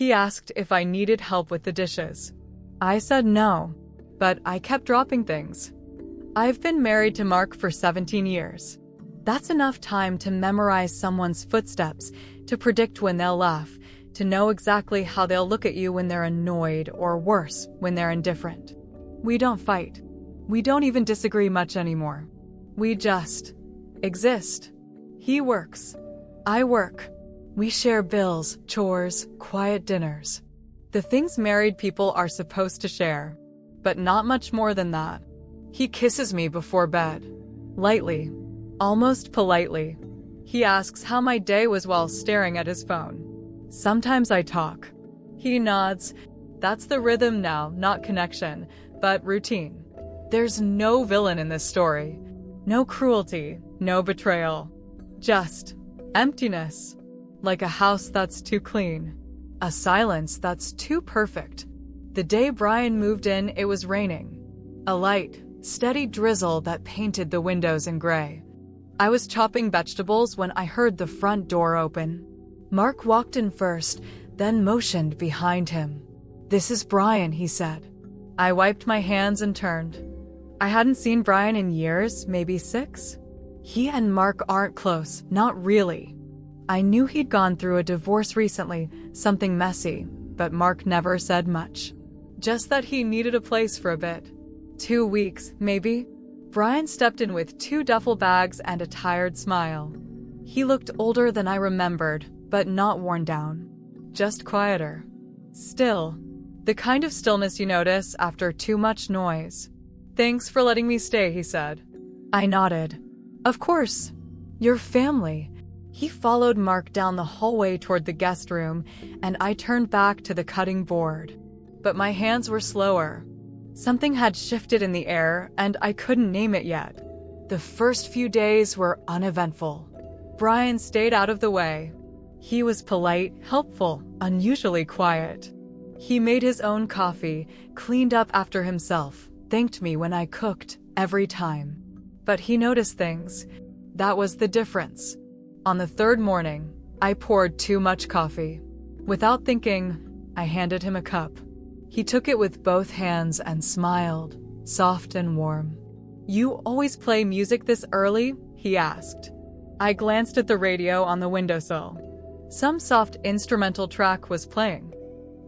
He asked if I needed help with the dishes. I said no, but I kept dropping things. I've been married to Mark for 17 years. That's enough time to memorize someone's footsteps, to predict when they'll laugh, to know exactly how they'll look at you when they're annoyed, or worse, when they're indifferent. We don't fight. We don't even disagree much anymore. We just exist. He works. I work. We share bills, chores, quiet dinners. The things married people are supposed to share, but not much more than that. He kisses me before bed. Lightly, almost politely. He asks how my day was while staring at his phone. Sometimes I talk. He nods. That's the rhythm now, not connection, but routine. There's no villain in this story. No cruelty, no betrayal. Just emptiness. Like a house that's too clean. A silence that's too perfect. The day Brian moved in, it was raining. A light, steady drizzle that painted the windows in gray. I was chopping vegetables when I heard the front door open. Mark walked in first, then motioned behind him. "This is Brian," he said. I wiped my hands and turned. I hadn't seen Brian in years, maybe 6. He and Mark aren't close, not really. I knew he'd gone through a divorce recently, something messy, but Mark never said much. Just that he needed a place for a bit. 2 weeks, maybe. Brian stepped in with 2 duffel bags and a tired smile. He looked older than I remembered, but not worn down. Just quieter. Still. The kind of stillness you notice after too much noise. "Thanks for letting me stay," he said. I nodded. "Of course. Your family." He followed Mark down the hallway toward the guest room, and I turned back to the cutting board. But my hands were slower. Something had shifted in the air, and I couldn't name it yet. The first few days were uneventful. Brian stayed out of the way. He was polite, helpful, unusually quiet. He made his own coffee, cleaned up after himself, thanked me when I cooked, every time. But he noticed things. That was the difference. On the 3rd morning, I poured too much coffee. Without thinking, I handed him a cup. He took it with both hands and smiled, soft and warm. "You always play music this early?" he asked. I glanced at the radio on the windowsill. Some soft instrumental track was playing.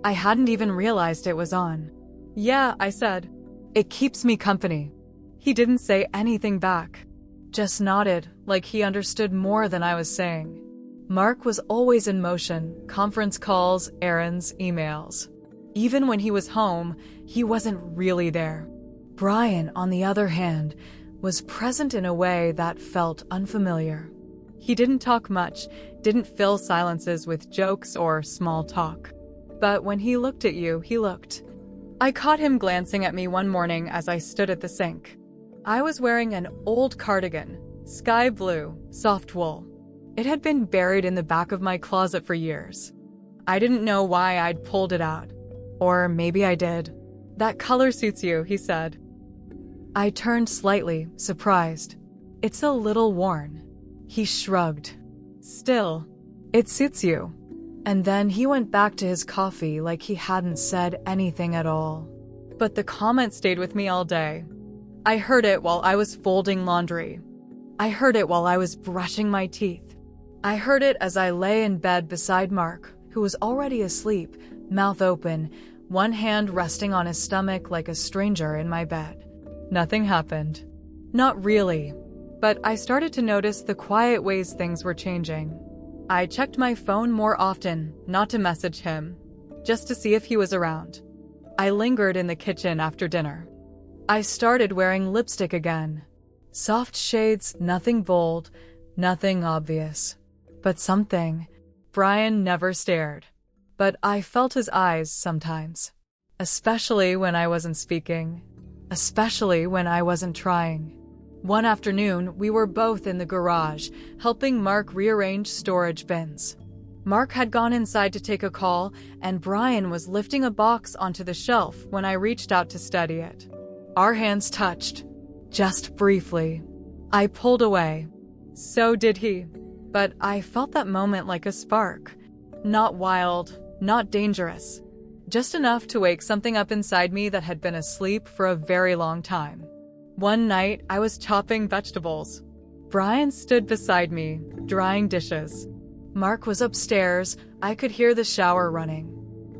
I hadn't even realized it was on. "Yeah," I said. "It keeps me company." He didn't say anything back. Just nodded, like he understood more than I was saying. Mark was always in motion, conference calls, errands, emails. Even when he was home, he wasn't really there. Brian, on the other hand, was present in a way that felt unfamiliar. He didn't talk much, didn't fill silences with jokes or small talk. But when he looked at you, he looked. I caught him glancing at me one morning as I stood at the sink. I was wearing an old cardigan, sky blue, soft wool. It had been buried in the back of my closet for years. I didn't know why I'd pulled it out. Or maybe I did. "That color suits you," he said. I turned slightly, surprised. "It's a little worn." He shrugged. "Still, it suits you." And then he went back to his coffee like he hadn't said anything at all. But the comment stayed with me all day. I heard it while I was folding laundry. I heard it while I was brushing my teeth. I heard it as I lay in bed beside Mark, who was already asleep, mouth open, one hand resting on his stomach like a stranger in my bed. Nothing happened. Not really. But I started to notice the quiet ways things were changing. I checked my phone more often, not to message him, just to see if he was around. I lingered in the kitchen after dinner. I started wearing lipstick again. Soft shades, nothing bold, nothing obvious. But something. Brian never stared. But I felt his eyes sometimes. Especially when I wasn't speaking. Especially when I wasn't trying. One afternoon, we were both in the garage, helping Mark rearrange storage bins. Mark had gone inside to take a call, and Brian was lifting a box onto the shelf when I reached out to steady it. Our hands touched. Just briefly. I pulled away. So did he. But I felt that moment like a spark. Not wild, Not dangerous. Just enough to wake something up inside me that had been asleep for a very long time. One night, I was chopping vegetables. Brian stood beside me, drying dishes. Mark was upstairs. I could hear the shower running.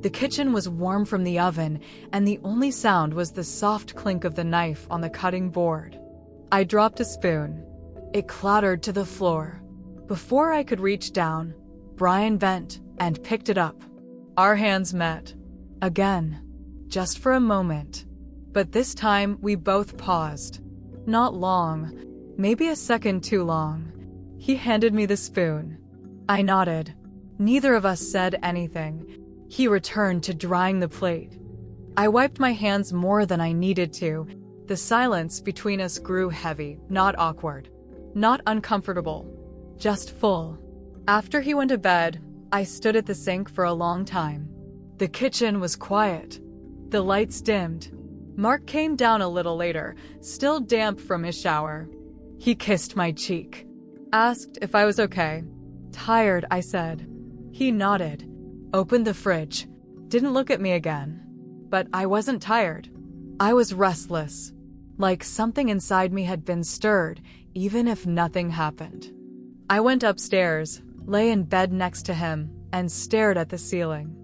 The kitchen was warm from the oven, and the only sound was the soft clink of the knife on the cutting board. I dropped a spoon. It clattered to the floor. Before I could reach down, Brian bent and picked it up. Our hands met. Again. Just for a moment. But this time, we both paused. Not long. Maybe a second too long. He handed me the spoon. I nodded. Neither of us said anything. He returned to drying the plate. I wiped my hands more than I needed to. The silence between us grew heavy, not awkward, not uncomfortable, just full. After he went to bed, I stood at the sink for a long time. The kitchen was quiet. The lights dimmed. Mark came down a little later, still damp from his shower. He kissed my cheek. Asked if I was okay. Tired, I said. He nodded. Opened the fridge. Didn't look at me again. But I wasn't tired. I was restless. Like something inside me had been stirred, even if nothing happened. I went upstairs, lay in bed next to him, and stared at the ceiling.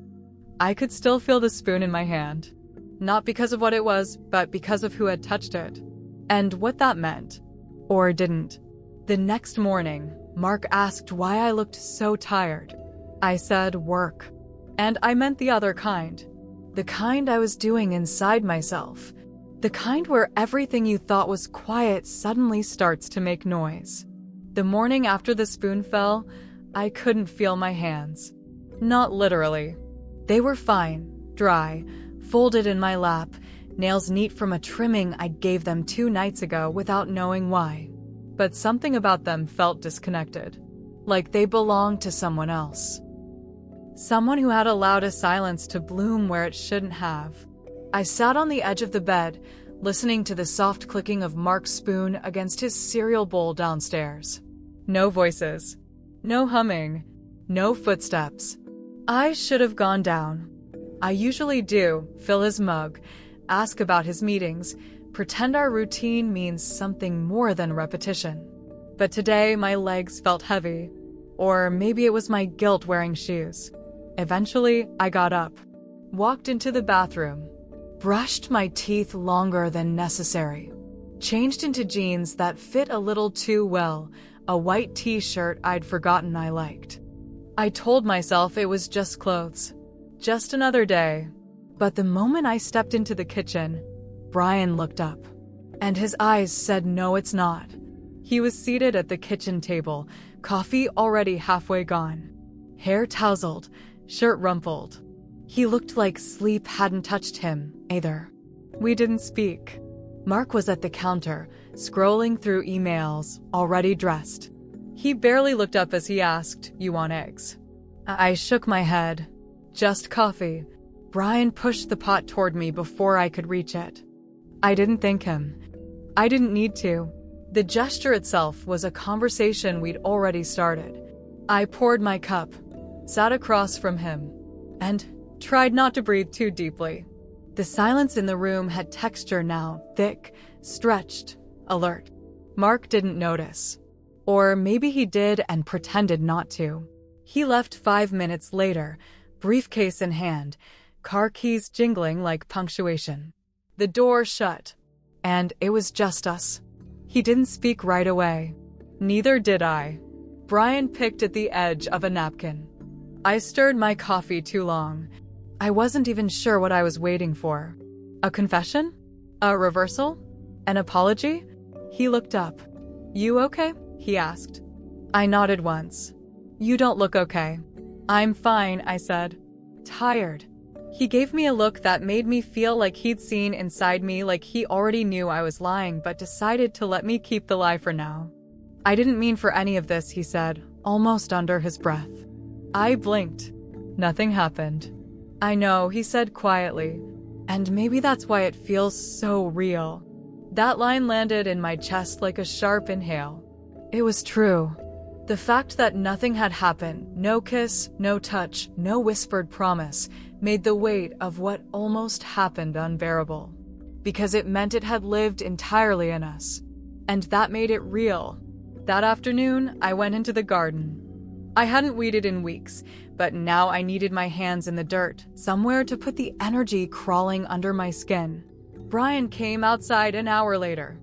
I could still feel the spoon in my hand. Not because of what it was, but because of who had touched it. And what that meant. Or didn't. The next morning, Mark asked why I looked so tired. I said work. And I meant the other kind. The kind I was doing inside myself. The kind where everything you thought was quiet suddenly starts to make noise. The morning after the spoon fell, I couldn't feel my hands. Not literally. They were fine, dry, folded in my lap, nails neat from a trimming I gave them 2 nights ago without knowing why. But something about them felt disconnected. Like they belonged to someone else. Someone who had allowed a silence to bloom where it shouldn't have. I sat on the edge of the bed, listening to the soft clicking of Mark's spoon against his cereal bowl downstairs. No voices. No humming. No footsteps. I should have gone down. I usually do, fill his mug, ask about his meetings, pretend our routine means something more than repetition. But today my legs felt heavy. Or maybe it was my guilt wearing shoes. Eventually, I got up, walked into the bathroom, brushed my teeth longer than necessary, changed into jeans that fit a little too well, a white t-shirt I'd forgotten I liked. I told myself it was just clothes, just another day. But the moment I stepped into the kitchen, Brian looked up, and his eyes said no, it's not. He was seated at the kitchen table, coffee already halfway gone, hair tousled, shirt rumpled. He looked like sleep hadn't touched him, either. We didn't speak. Mark was at the counter, scrolling through emails, already dressed. He barely looked up as he asked, "You want eggs?" I shook my head. Just coffee. Brian pushed the pot toward me before I could reach it. I didn't thank him. I didn't need to. The gesture itself was a conversation we'd already started. I poured my cup, sat across from him, and tried not to breathe too deeply. The silence in the room had texture now, thick, stretched, alert. Mark didn't notice. Or maybe he did and pretended not to. He left 5 minutes later, briefcase in hand, car keys jingling like punctuation. The door shut, and it was just us. He didn't speak right away. Neither did I. Brian picked at the edge of a napkin. I stirred my coffee too long. I wasn't even sure what I was waiting for. A confession? A reversal? An apology? He looked up. "You okay?" he asked. I nodded once. "You don't look okay." "I'm fine," I said. "Tired." He gave me a look that made me feel like he'd seen inside me, like he already knew I was lying but decided to let me keep the lie for now. "I didn't mean for any of this," he said, almost under his breath. I blinked. Nothing happened. "I know," he said quietly, "and maybe that's why it feels so real." That line landed in my chest like a sharp inhale. It was true. The fact that nothing had happened, no kiss, no touch, no whispered promise, made the weight of what almost happened unbearable. Because it meant it had lived entirely in us. And that made it real. That afternoon, I went into the garden. I hadn't weeded in weeks, but now I needed my hands in the dirt, somewhere to put the energy crawling under my skin. Brian came outside an hour later.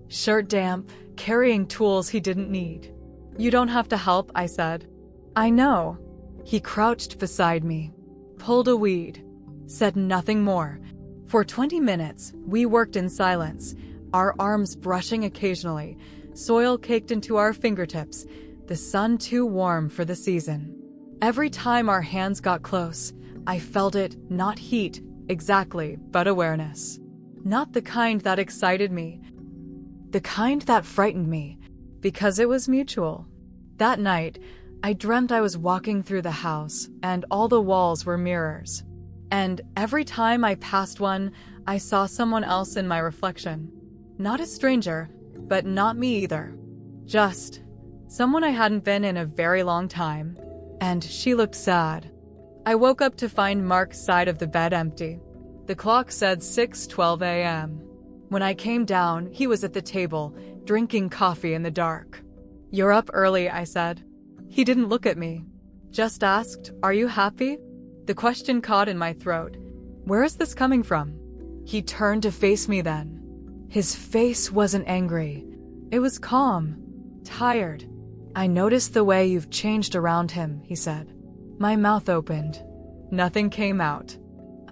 Shirt damp, carrying tools he didn't need. "You don't have to help," I said. "I know." He crouched beside me, pulled a weed, said nothing more. For 20 minutes, we worked in silence, our arms brushing occasionally, soil caked into our fingertips, the sun too warm for the season. Every time our hands got close, I felt it, not heat, exactly, but awareness. Not the kind that excited me, the kind that frightened me, because it was mutual. That night, I dreamt I was walking through the house, and all the walls were mirrors. And every time I passed one, I saw someone else in my reflection. Not a stranger, but not me either. Just someone I hadn't been in a very long time. And she looked sad. I woke up to find Mark's side of the bed empty. The clock said 6:12 a.m. When I came down, he was at the table, drinking coffee in the dark. "You're up early," I said. He didn't look at me. Just asked, "Are you happy?" The question caught in my throat. Where is this coming from? He turned to face me then. His face wasn't angry. It was calm, tired. "I noticed the way you've changed around him," he said. My mouth opened. Nothing came out.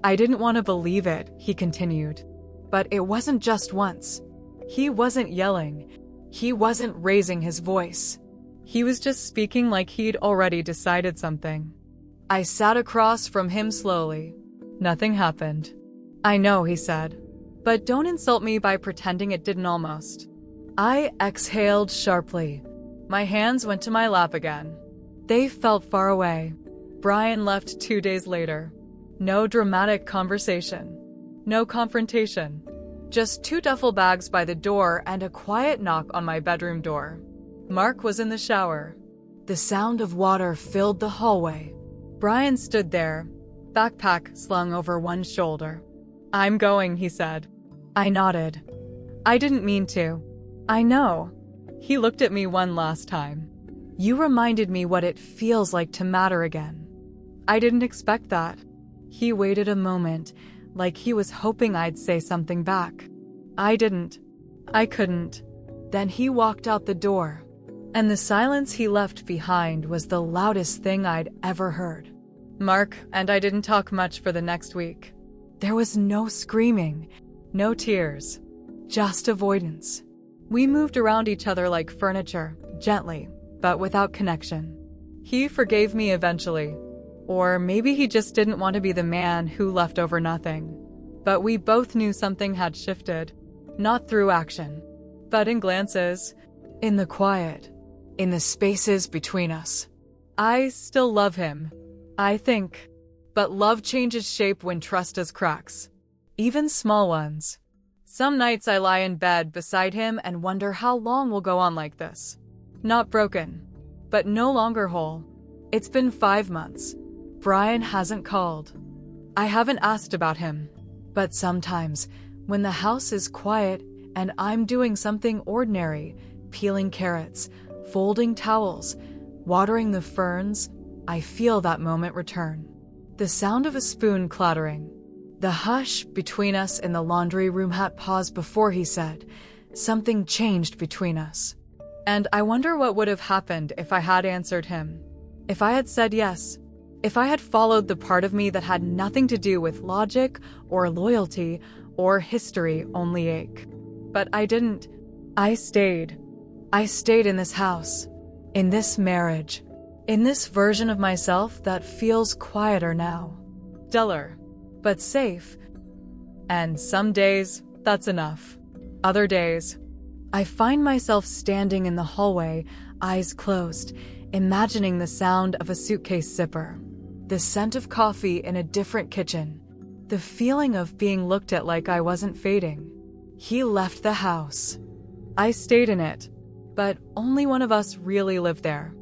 I didn't want to believe it, he continued. But it wasn't just once. He wasn't yelling. He wasn't raising his voice. He was just speaking like he'd already decided something. I sat across from him slowly. Nothing happened. "I know," he said. "But don't insult me by pretending it didn't almost." I exhaled sharply. My hands went to my lap again. They felt far away. Brian left 2 days later. No dramatic conversation. No confrontation. Just 2 duffel bags by the door and a quiet knock on my bedroom door. Mark was in the shower. The sound of water filled the hallway. Brian stood there, backpack slung over one shoulder. "I'm going," he said. I nodded. "I didn't mean to." "I know." He looked at me one last time. "You reminded me what it feels like to matter again." I didn't expect that. He waited a moment, like he was hoping I'd say something back. I didn't. I couldn't. Then he walked out the door, and the silence he left behind was the loudest thing I'd ever heard. Mark and I didn't talk much for the next week. There was no screaming, no tears, just avoidance. We moved around each other like furniture, gently, but without connection. He forgave me eventually. Or maybe he just didn't want to be the man who left over nothing. But we both knew something had shifted. Not through action, but in glances, in the quiet, in the spaces between us. I still love him, I think. But love changes shape when trust does cracks. Even small ones. Some nights I lie in bed beside him and wonder how long we'll go on like this. Not broken, but no longer whole. It's been 5 months. Brian hasn't called. I haven't asked about him. But sometimes, when the house is quiet and I'm doing something ordinary, peeling carrots, folding towels, watering the ferns, I feel that moment return. The sound of a spoon clattering. The hush between us in the laundry room had paused before he said, "Something changed between us." And I wonder what would have happened if I had answered him. If I had said yes. If I had followed the part of me that had nothing to do with logic or loyalty or history, only ache. But I didn't. I stayed. I stayed in this house, in this marriage, in this version of myself that feels quieter now. Duller, but safe. And some days, that's enough. Other days, I find myself standing in the hallway, eyes closed, imagining the sound of a suitcase zipper, the scent of coffee in a different kitchen, the feeling of being looked at like I wasn't fading. He left the house. I stayed in it, but only one of us really lived there.